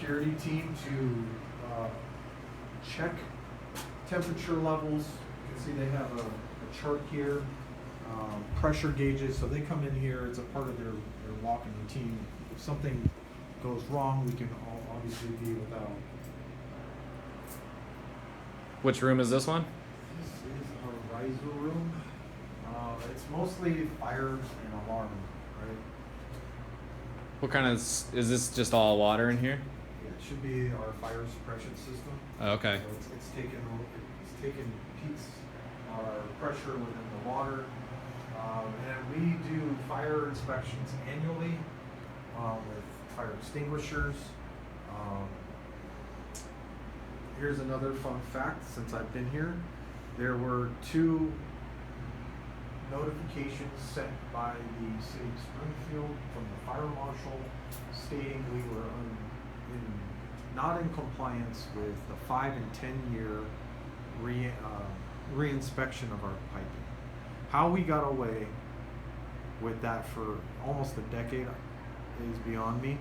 security team to check temperature levels. You can see they have a chart here, pressure gauges. So they come in here, it's a part of their walking routine. If something goes wrong, we can obviously be without. Which room is this one? This is our riser room. It's mostly fire and alarm, right? What kind of, is this just all water in here? Yeah, it should be our fire suppression system. Oh, okay. So it's taken peaks, our pressure within the water, and we do fire inspections annually with fire extinguishers. Here's another fun fact. Since I've been here, there were 2 notifications sent by the city of Springfield from the fire marshal stating we were not in compliance with the 5 and 10 year reinspection of our piping. How we got away with that for almost a decade is beyond me.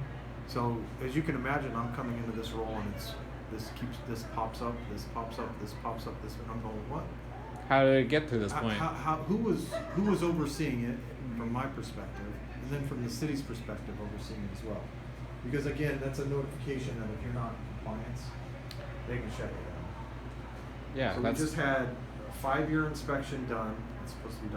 So as you can imagine, I'm coming into this role and this pops up, and I'm going, what? How did it get to this point? Who was overseeing it from my perspective, and then from the city's perspective overseeing it as well? Because again, that's a notification that if you're not in compliance, they can shut you down. Yeah, So we just had a 5-year inspection done. It's supposed to be done